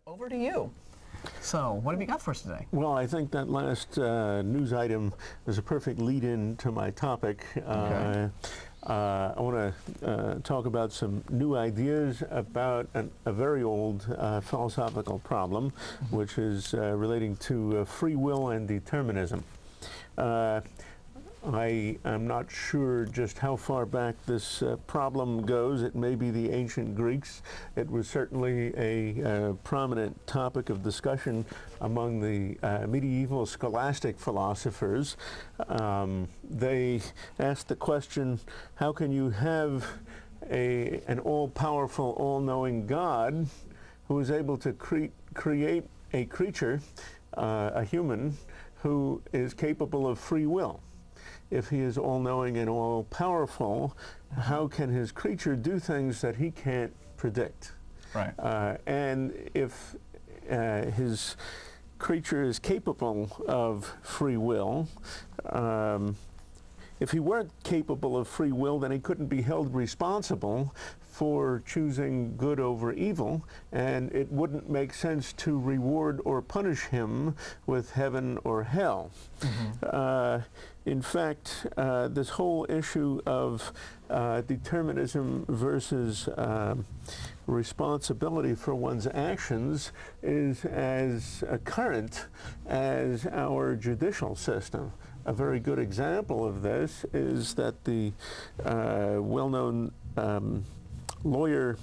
Over to you. So, what have you got for us today? Well, I think that last news item is a perfect lead-in to my topic. Okay. I want to talk about some new ideas about a very old philosophical problem, which is relating to free will and determinism. I am not sure just how far back this problem goes. It may be the ancient Greeks. It was certainly a prominent topic of discussion among the medieval scholastic philosophers. They asked the question, how can you have an all-powerful, all-knowing God who is able to create a creature, a human, who is capable of free will? If he is all-knowing and all-powerful, how can his creature do things that he can't predict? Right. And if his creature is capable of free will, if he weren't capable of free will, then he couldn't be held responsible for choosing good over evil, and it wouldn't make sense to reward or punish him with heaven or hell. In fact, this whole issue of determinism versus responsibility for one's actions is as current as our judicial system. A very good example of this is that the well-known lawyer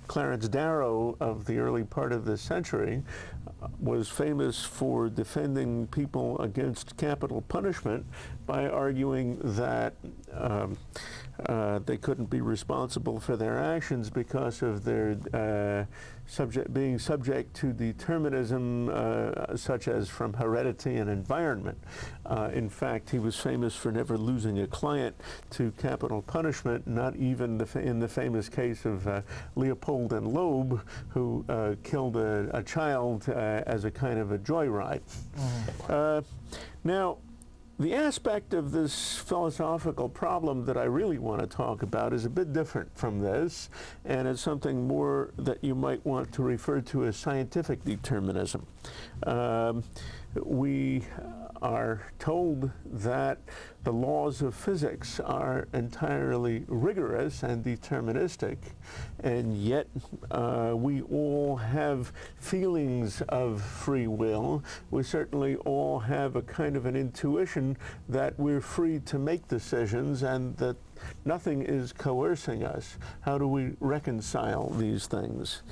Clarence Darrow of the early part of this century was famous for defending people against capital punishment by arguing that they couldn't be responsible for their actions because of their being subject to determinism, such as from heredity and environment. In fact, he was famous for never losing a client to capital punishment, not even in the famous case of Leopold and Loeb, who killed a child as a kind of a joyride. Now, the aspect of this philosophical problem that I really want to talk about is a bit different from this, and it's something more that you might want to refer to as scientific determinism. We are told that the laws of physics are entirely rigorous and deterministic, and yet we all have feelings of free will. We certainly all have a kind of an intuition that we're free to make decisions and that nothing is coercing us. How do we reconcile these things?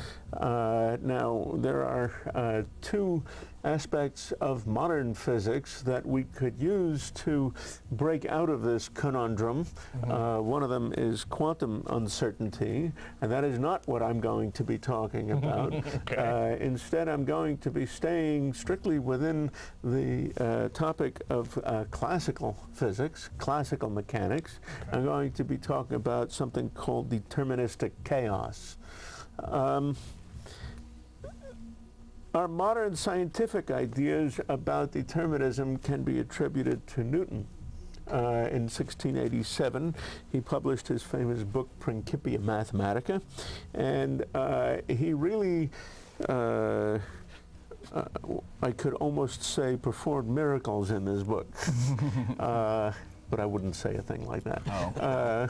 Now, there are two aspects of modern physics that we could use to break out of this conundrum. One of them is quantum uncertainty, and that is not what I'm going to be talking about. Okay. Instead, I'm going to be staying strictly within the topic of classical physics, classical mechanics. Okay. I'm going to be talking about something called deterministic chaos. Our modern scientific ideas about determinism can be attributed to Newton. In 1687, he published his famous book, Principia Mathematica, and he really, I could almost say, performed miracles in this book. But I wouldn't say a thing like that. Oh.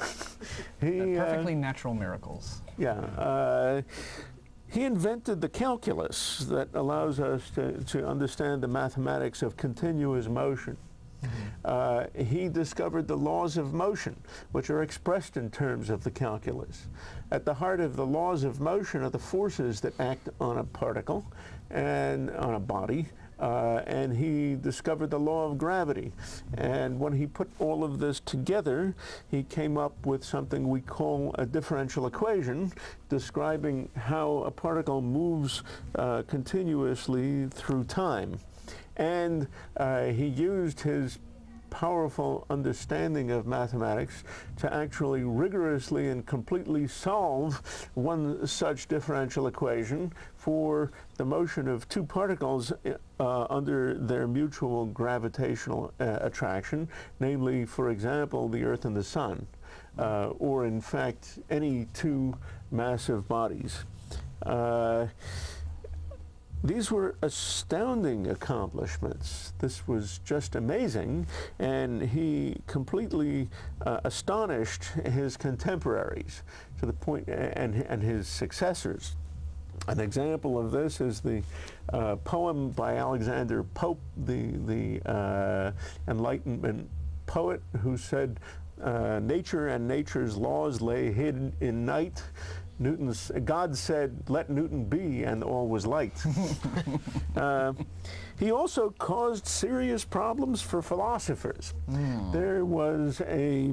Perfectly natural miracles. Yeah. He invented the calculus that allows us to understand the mathematics of continuous motion. He discovered the laws of motion, which are expressed in terms of the calculus. At the heart of the laws of motion are the forces that act on a particle and on a body. And he discovered the law of gravity. And when he put all of this together, he came up with something we call a differential equation, describing how a particle moves continuously through time. And he used his powerful understanding of mathematics to actually rigorously and completely solve one such differential equation for the motion of two particles under their mutual gravitational attraction, namely, for example, the Earth and the Sun, or in fact, any two massive bodies. these were astounding accomplishments. This was just amazing, and he completely astonished his contemporaries to the point, and his successors. An example of this is the poem by Alexander Pope, the Enlightenment poet, who said, nature and nature's laws lay hid in night. God said, let Newton be, and all was light. He also caused serious problems for philosophers. There was a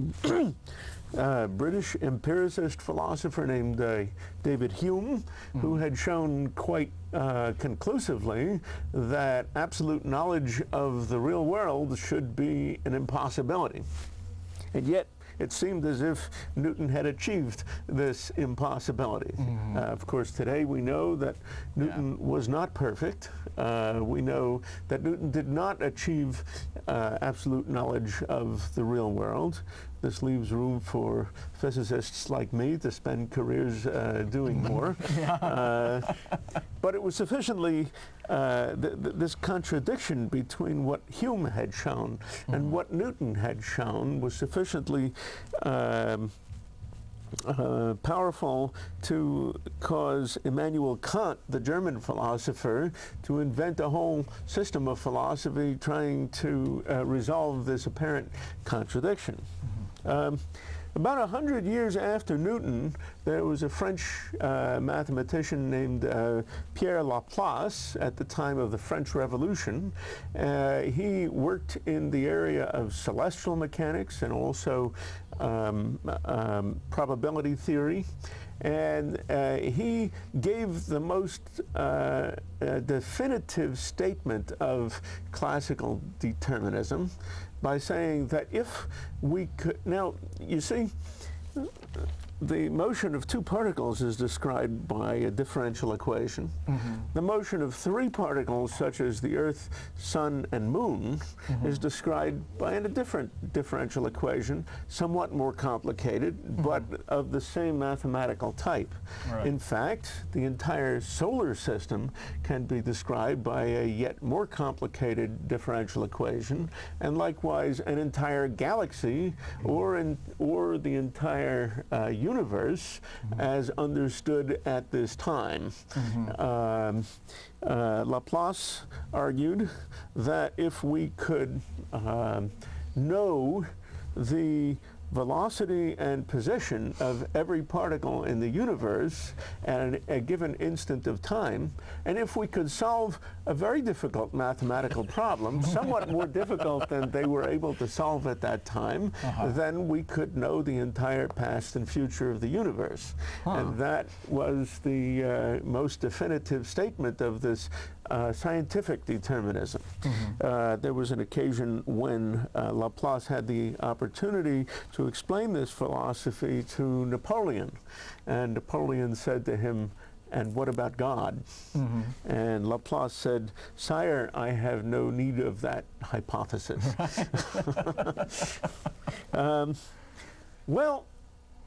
British empiricist philosopher named David Hume, who had shown quite conclusively that absolute knowledge of the real world should be an impossibility. And yet, it seemed as if Newton had achieved this impossibility. Of course, today we know that Newton was not perfect. We know that Newton did not achieve absolute knowledge of the real world. This leaves room for physicists like me to spend careers doing more. But it was sufficiently, this contradiction between what Hume had shown and what Newton had shown was sufficiently powerful to cause Immanuel Kant, the German philosopher, to invent a whole system of philosophy trying to resolve this apparent contradiction. About 100 years after Newton, there was a French mathematician named Pierre Laplace at the time of the French Revolution. He worked in the area of celestial mechanics and also probability theory. And he gave the most definitive statement of classical determinism by saying that if we could, now you see, the motion of two particles is described by a differential equation. The motion of three particles, such as the Earth, Sun, and Moon, is described by a different differential equation, somewhat more complicated, but of the same mathematical type. Right. In fact, the entire solar system can be described by a yet more complicated differential equation, and likewise an entire galaxy or the entire universe as understood at this time. Laplace argued that if we could know the velocity and position of every particle in the universe at a given instant of time, and if we could solve a very difficult mathematical problem, somewhat more difficult than they were able to solve at that time, then we could know the entire past and future of the universe. And that was the most definitive statement of this scientific determinism. There was an occasion when Laplace had the opportunity to explain this philosophy to Napoleon. And Napoleon said to him, "And what about God?" And Laplace said, "Sire, I have no need of that hypothesis." Well,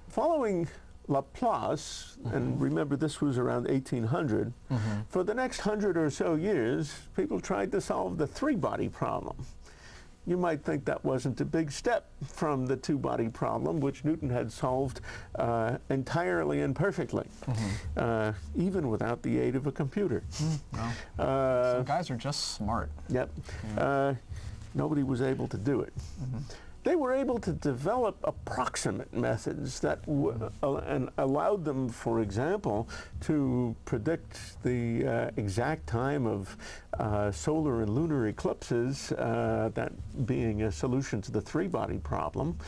following Laplace, and remember this was around 1800, for the next 100 or so years, people tried to solve the three-body problem. You might think that wasn't a big step from the two-body problem, which Newton had solved entirely and perfectly, even without the aid of a computer. Some guys are just smart. Yep. Nobody was able to do it. They were able to develop approximate methods that and allowed them, for example, to predict the exact time of solar and lunar eclipses, that being a solution to the three-body problem,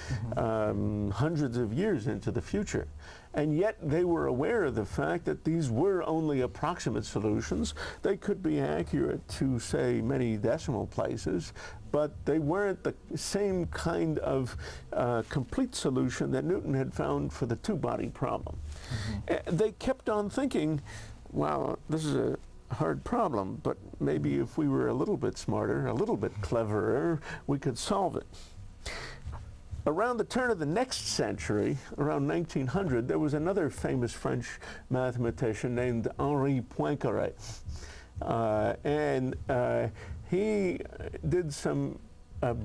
hundreds of years into the future. And yet they were aware of the fact that these were only approximate solutions. They could be accurate to, say, many decimal places, but they weren't the same kind of complete solution that Newton had found for the two-body problem. They kept on thinking, well, this is a hard problem, but maybe if we were a little bit smarter, a little bit cleverer, we could solve it. Around the turn of the next century, around 1900, there was another famous French mathematician named Henri Poincaré. He did some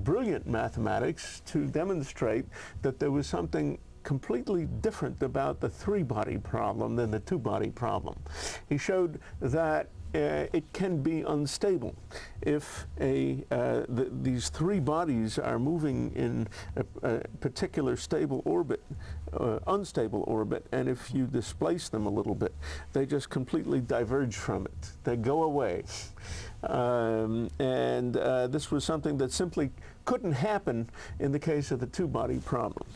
brilliant mathematics to demonstrate that there was something completely different about the three-body problem than the two-body problem. He showed that it can be unstable if these three bodies are moving in a particular stable orbit, unstable orbit, and if you displace them a little bit, they just completely diverge from it. They go away. This was something that simply couldn't happen in the case of the two-body problem.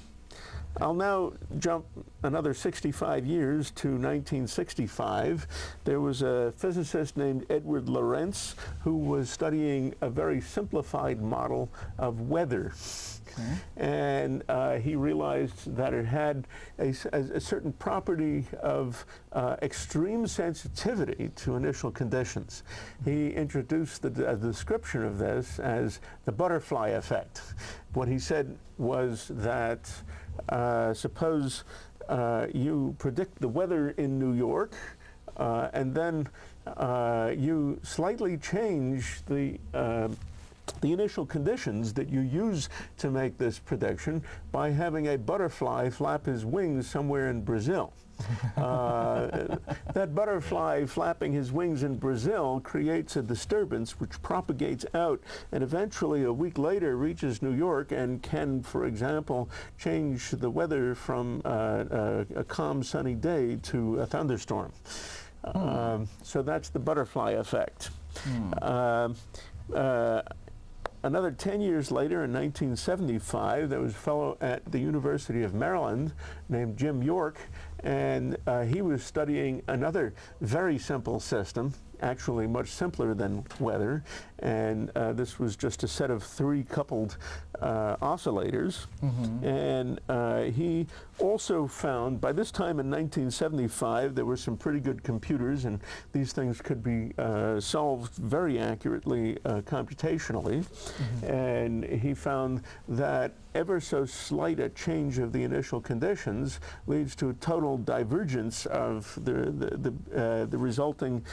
I'll now jump another 65 years to 1965. There was a physicist named Edward Lorenz who was studying a very simplified model of weather. Okay. And he realized that it had a certain property of extreme sensitivity to initial conditions. He introduced a description of this as the butterfly effect. What he said was that suppose you predict the weather in New York, and then you slightly change the initial conditions that you use to make this prediction by having a butterfly flap his wings somewhere in Brazil. That butterfly flapping his wings in Brazil creates a disturbance which propagates out and eventually a week later reaches New York and can, for example, change the weather from a calm sunny day to a thunderstorm. So that's the butterfly effect. Another 10 years later, in 1975, there was a fellow at the University of Maryland named Jim York, and he was studying another very simple system, actually much simpler than weather, and this was just a set of three coupled oscillators. And he also found, by this time in 1975, there were some pretty good computers, and these things could be solved very accurately computationally. And he found that ever so slight a change of the initial conditions leads to a total divergence of the resulting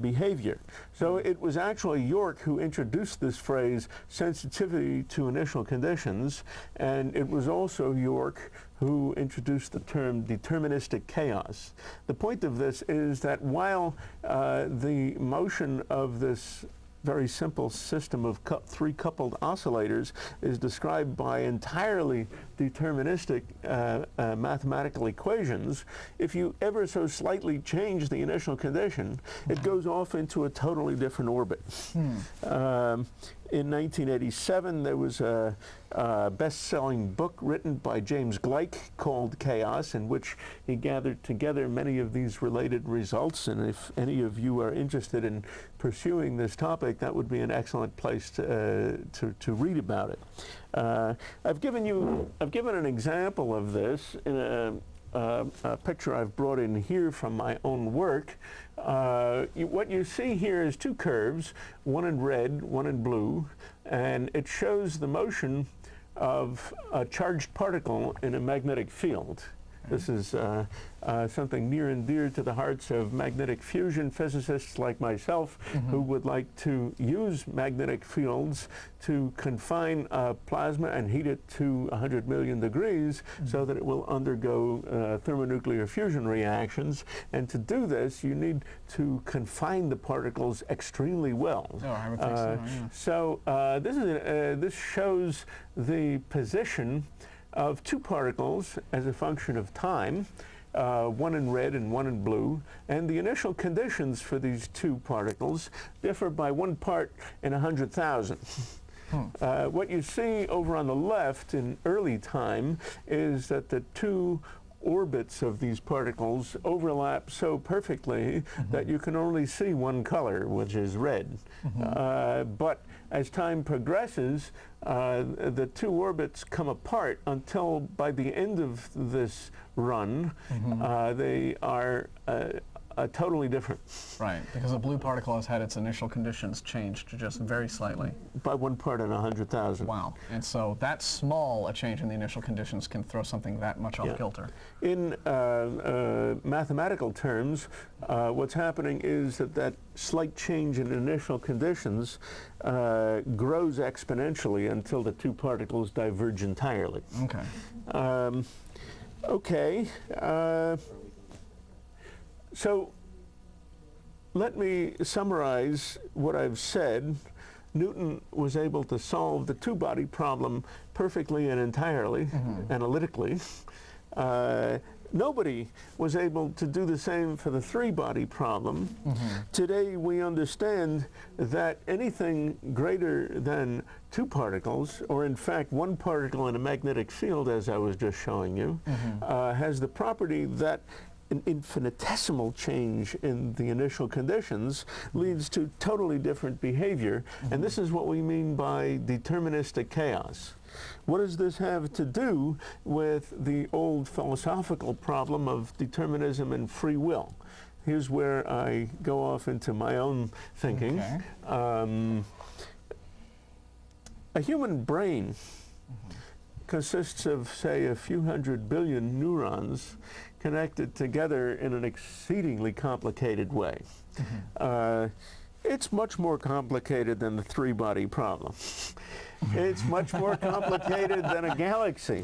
behavior. So it was actually York who introduced this phrase, sensitivity to initial conditions, and it was also York who introduced the term deterministic chaos. The point of this is that while the motion of this very simple system of three coupled oscillators is described by entirely deterministic mathematical equations, if you ever so slightly change the initial condition, it goes off into a totally different orbit. In 1987, there was a best-selling book written by James Gleick called Chaos, in which he gathered together many of these related results. And if any of you are interested in pursuing this topic, that would be an excellent place to read about it. I've given an example of this in a picture I've brought in here from my own work. What you see here is two curves, one in red, one in blue, and it shows the motion of a charged particle in a magnetic field. This is something near and dear to the hearts of magnetic fusion physicists like myself, who would like to use magnetic fields to confine plasma and heat it to 100 million degrees so that it will undergo thermonuclear fusion reactions. And to do this, you need to confine the particles extremely well. Oh, I would think so, yeah. So this shows the position of two particles as a function of time, one in red and one in blue, and the initial conditions for these two particles differ by 1 part in 100,000. What you see over on the left in early time is that the two orbits of these particles overlap so perfectly that you can only see one color, which is red. But as time progresses, the two orbits come apart until by the end of this run, they are totally different. Right, because a blue particle has had its initial conditions changed just very slightly. By 1 part in 100,000. Wow, and so that small a change in the initial conditions can throw something that much off kilter. In mathematical terms, what's happening is that slight change in initial conditions grows exponentially until the two particles diverge entirely. Okay. Okay. So let me summarize what I've said. Newton was able to solve the two-body problem perfectly and entirely, analytically. Nobody was able to do the same for the three-body problem. Today we understand that anything greater than two particles, or in fact one particle in a magnetic field, as I was just showing you, has the property that an infinitesimal change in the initial conditions leads to totally different behavior. And this is what we mean by deterministic chaos. What does this have to do with the old philosophical problem of determinism and free will? Here's where I go off into my own thinking. Okay. A human brain consists of, say, a few hundred billion neurons connected together in an exceedingly complicated way. It's much more complicated than the three-body problem. It's much more complicated than a galaxy.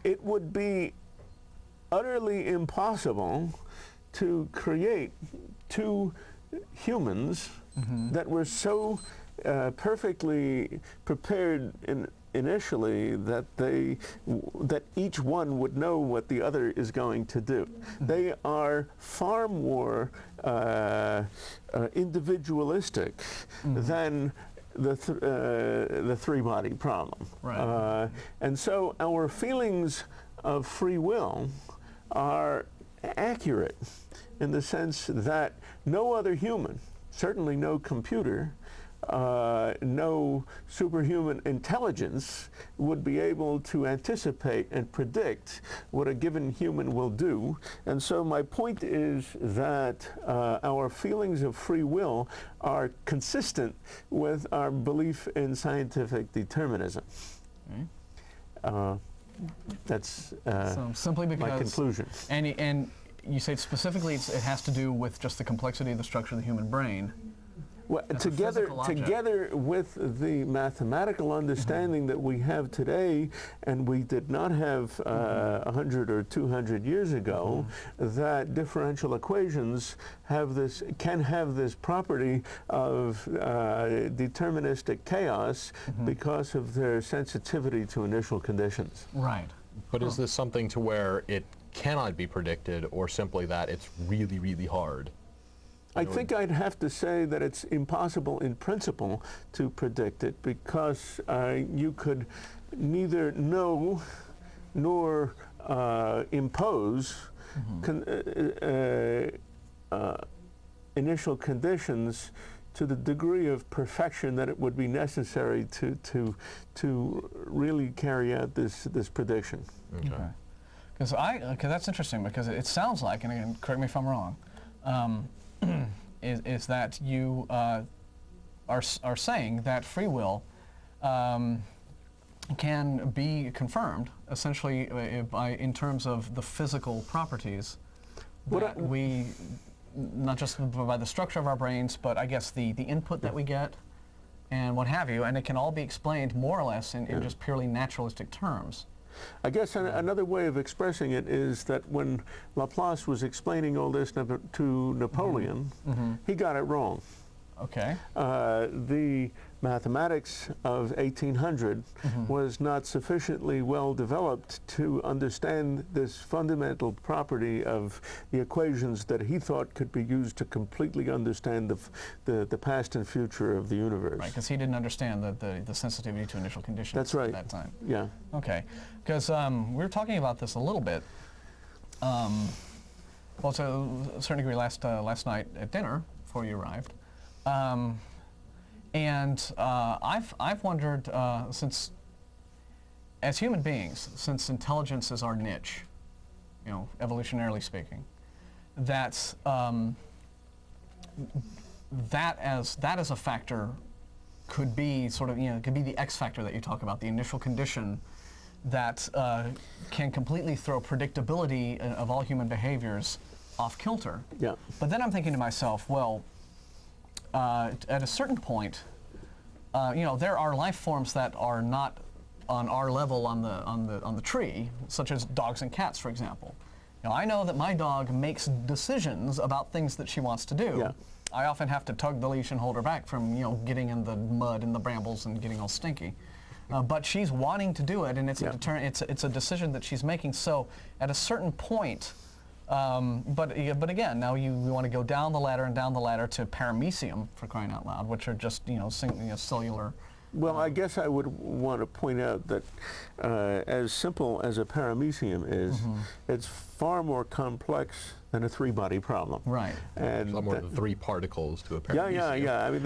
It would be utterly impossible to create two humans that were so perfectly prepared initially that each one would know what the other is going to do. They are far more individualistic than the three-body problem. Right. And so our feelings of free will are accurate in the sense that no other human, certainly no computer, no superhuman intelligence would be able to anticipate and predict what a given human will do. And so my point is that our feelings of free will are consistent with our belief in scientific determinism. That's So simply because my conclusion. And you say specifically it has to do with just the complexity of the structure of the human brain. Well, together with the mathematical understanding that we have today, and we did not have 100 or 200 years ago, that differential equations can have this property of deterministic chaos because of their sensitivity to initial conditions. Right. But is this something to where it cannot be predicted, or simply that it's really, really hard? I think I'd have to say that it's impossible in principle to predict it, because you could neither know nor impose initial conditions to the degree of perfection that it would be necessary to really carry out this prediction. Okay. Because that's interesting, because it sounds like, and again, correct me if I'm wrong, is that you are saying that free will can be confirmed essentially in terms of the physical properties that we, not just by the structure of our brains, but I guess the input that we get and what have you, and it can all be explained more or less in just purely naturalistic terms. I guess another way of expressing it is that when Laplace was explaining all this to Napoleon, he got it wrong. Okay. The mathematics of 1800 was not sufficiently well developed to understand this fundamental property of the equations that he thought could be used to completely understand the past and future of the universe. Right, because he didn't understand the sensitivity to initial conditions. That's right. At that time. Yeah. Okay, because we were talking about this a little bit. Well, to a certain degree last night at dinner before you arrived. I've wondered, since, as human beings, since intelligence is our niche, evolutionarily speaking, that that as a factor could be sort of, could be the X factor that you talk about, the initial condition that can completely throw predictability of all human behaviors off kilter. Yeah. But then I'm thinking to myself, well, at a certain point, there are life forms that are not on our level on the tree, such as dogs and cats, for example. I know that my dog makes decisions about things that she wants to do. Yeah. I often have to tug the leash and hold her back from, getting in the mud and the brambles and getting all stinky. But she's wanting to do it, and it's it's a decision that she's making. So at a certain point, but again, now we want to go down the ladder and down the ladder to paramecium, for crying out loud, which are just cellular. Well, I guess I would want to point out that as simple as a paramecium is, it's far more complex than a three-body problem. Right. And a lot more than 3 particles to a paramecium. Yeah. I mean,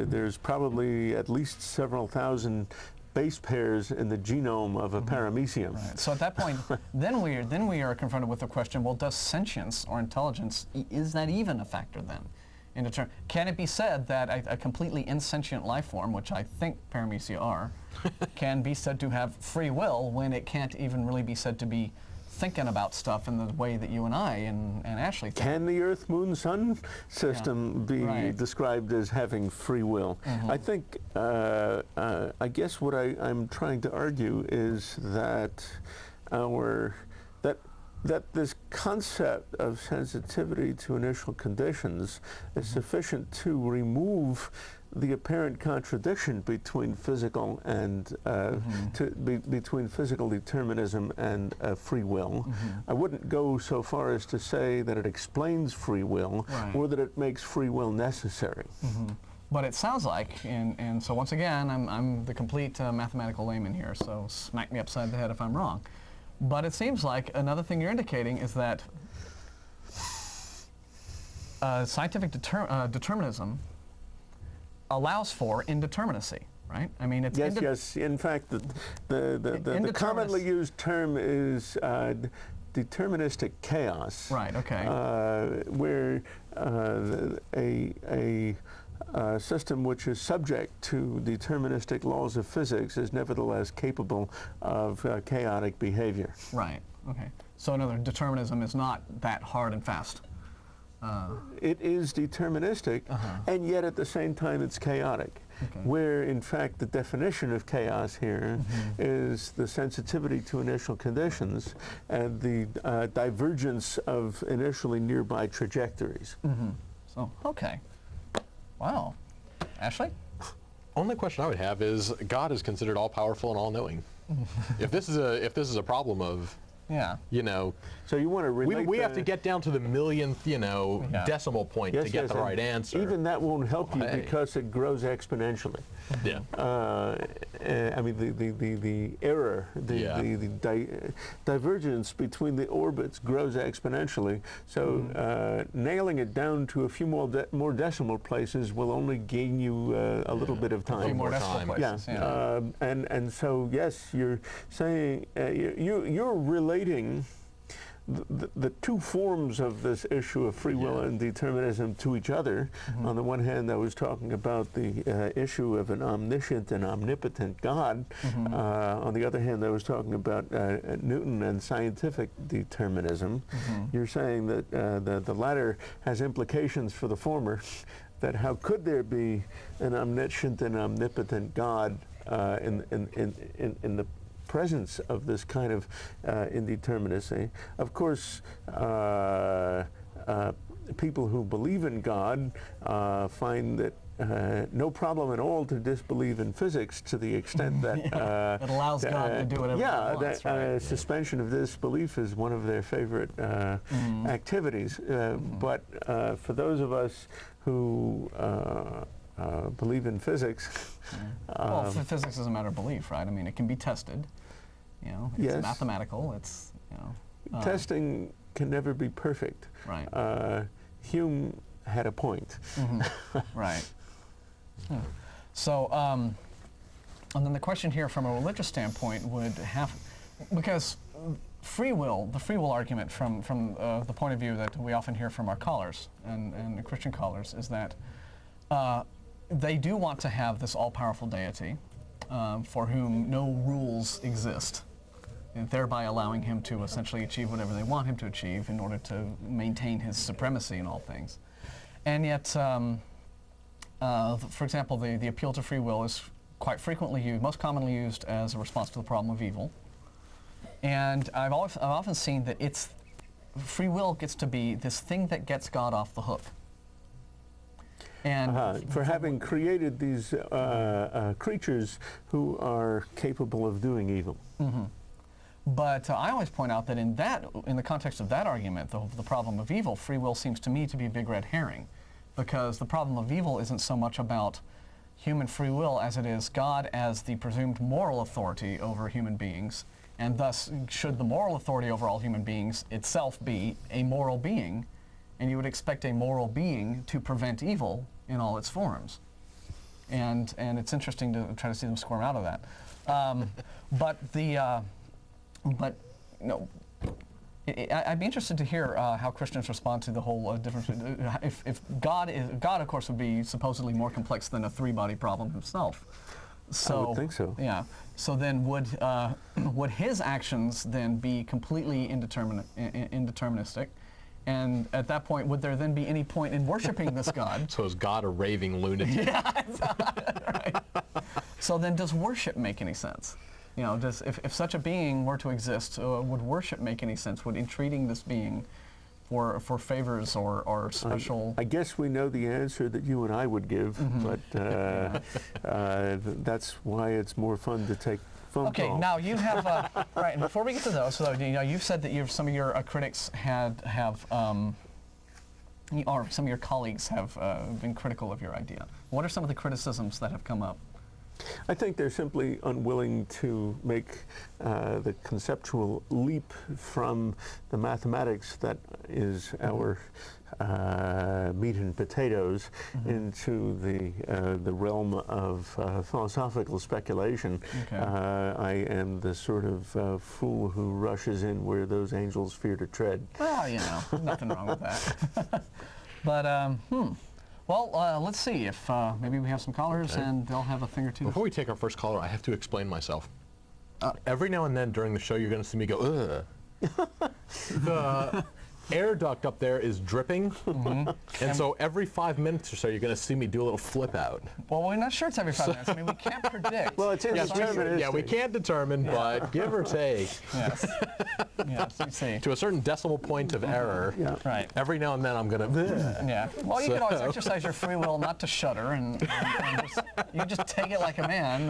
there's probably at least several thousand base pairs in the genome of a paramecium. Right. So at that point, then we are confronted with the question: well, does sentience or intelligence, is that even a factor then? Can it be said that a completely insentient life form, which I think paramecia are, can be said to have free will when it can't even really be said to be thinking about stuff in the way that you and I and Ashley think? Can the Earth, Moon, Sun system be described as having free will? I think, I guess what I'm trying to argue is that that this concept of sensitivity to initial conditions is sufficient to remove the apparent contradiction between physical and between physical determinism and free will. I wouldn't go so far as to say that it explains free will or that it makes free will necessary. But it sounds like, and so once again, I'm the complete mathematical layman here, so smack me upside the head if I'm wrong. But it seems like another thing you're indicating is that scientific determinism allows for indeterminacy, right? I mean, it's yes. In fact, the commonly used term is deterministic chaos. Right. Okay. Where a system which is subject to deterministic laws of physics is nevertheless capable of chaotic behavior. Right. Okay. So another determinism is not that hard and fast. It is deterministic, and yet at the same time it's chaotic. Where in fact the definition of chaos here is the sensitivity to initial conditions and the divergence of initially nearby trajectories. So, okay. Wow. Ashley? Only question I would have is, God is considered all-powerful and all-knowing. If this is a problem of, so you want to relate we have to get down to the millionth, decimal point to get the right answer. Even that won't help you because it grows exponentially. Yeah. I mean, the error, the divergence between the orbits grows exponentially. So nailing it down to a few more decimal places will only gain you a little bit of time. A few more decimal places. And so yes, you're saying you're relating the two forms of this issue of free will and determinism to each other. On the one hand, I was talking about the issue of an omniscient and omnipotent God. On the other hand, I was talking about Newton and scientific determinism. You're saying that the latter has implications for the former, that how could there be an omniscient and omnipotent God in the presence of this kind of indeterminacy. Of course, people who believe in God find that no problem at all to disbelieve in physics to the extent that it allows God to do whatever he wants. Suspension of disbelief is one of their favorite activities. But for those of us who believe in physics, well, physics is a matter of belief, right? I mean, it can be tested. It's mathematical. It's testing can never be perfect. Right. Hume had a point. Right. So, and then the question here from a religious standpoint would have, because free will, the free will argument from the point of view that we often hear from our callers and Christian callers is that they do want to have this all-powerful deity for whom no rules exist, and thereby allowing him to essentially achieve whatever they want him to achieve in order to maintain his supremacy in all things. And yet, for example, the appeal to free will is quite frequently used, most commonly used as a response to the problem of evil. And I've often seen that free will gets to be this thing that gets God off the hook. And for having created these creatures who are capable of doing evil. Mm-hmm. But I always point out that in the context of that argument, the problem of evil, free will seems to me to be a big red herring, because the problem of evil isn't so much about human free will as it is God as the presumed moral authority over human beings, and thus should the moral authority over all human beings itself be a moral being, and you would expect a moral being to prevent evil in all its forms. And it's interesting to try to see them squirm out of that. But you know, I'd be interested to hear how Christians respond to the whole difference. If God, of course, would be supposedly more complex than a three-body problem himself. So, I would think so. Yeah. So then, would his actions then be completely indeterministic? And at that point, would there then be any point in worshiping this God? So is God a raving lunatic? Yeah. Right. So then, does worship make any sense? You know, if such a being were to exist, would worship make any sense? Would entreating this being for favors or special... I guess we know the answer that you and I would give, mm-hmm. but that's why it's more fun to take phone calls. Okay, now you have, right, and before we get to those, so, you know, you've said that some of your critics or some of your colleagues have been critical of your idea. What are some of the criticisms that have come up? I think they're simply unwilling to make the conceptual leap from the mathematics that is our meat and potatoes into the realm of philosophical speculation. Okay. I am the sort of fool who rushes in where those angels fear to tread. Well, you know, nothing wrong with that. But, well, let's see if maybe we have some callers and they'll have a thing or two. Before we take our first caller, I have to explain myself. Every now and then during the show, you're going to see me go, ugh. The air duct up there is dripping, and so every 5 minutes or so, you're going to see me do a little flip out. Well, we're not sure it's every 5 minutes. I mean, we can't predict. Well, it's indeterministic. Yeah, we can't determine, but give or take. Yes. Yes, you see. To a certain decimal point of error, Right. every now and then I'm going to... Yeah. Well, you can always exercise your free will not to shudder, and you just take it like a man.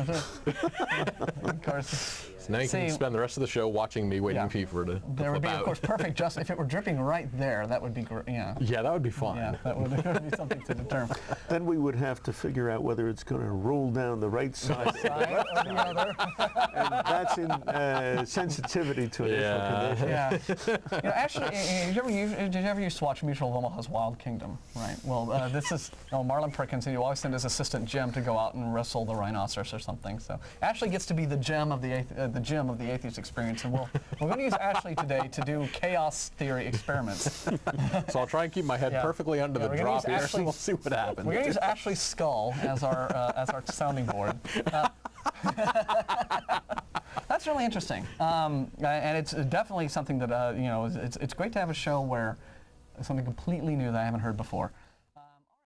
Of course. So now you can spend the rest of the show watching me waiting for you to There would flip be, out. of course, perfect. Just if it were dripping right there, that would be great. Yeah. Yeah, that would be fun. Yeah, that would be something to determine. Then we would have to figure out whether it's going to roll down the right side or the other. and that's in sensitivity to initial condition. Yeah. You know, actually, did you ever used to watch Mutual of Omaha's Wild Kingdom? Right. Well, this is Marlon Perkins, and you always send his assistant Jim to go out and wrestle the rhinoceros or something. So Ashley gets to be the gem of the Atheist Experience, and we're going to use Ashley today to do chaos theory experiments. So I'll try and keep my head perfectly under the drop here, and we'll see what happens. We're going to use Ashley's skull as our sounding board. That's really interesting, and it's definitely something that you know. It's great to have a show where something completely new that I haven't heard before.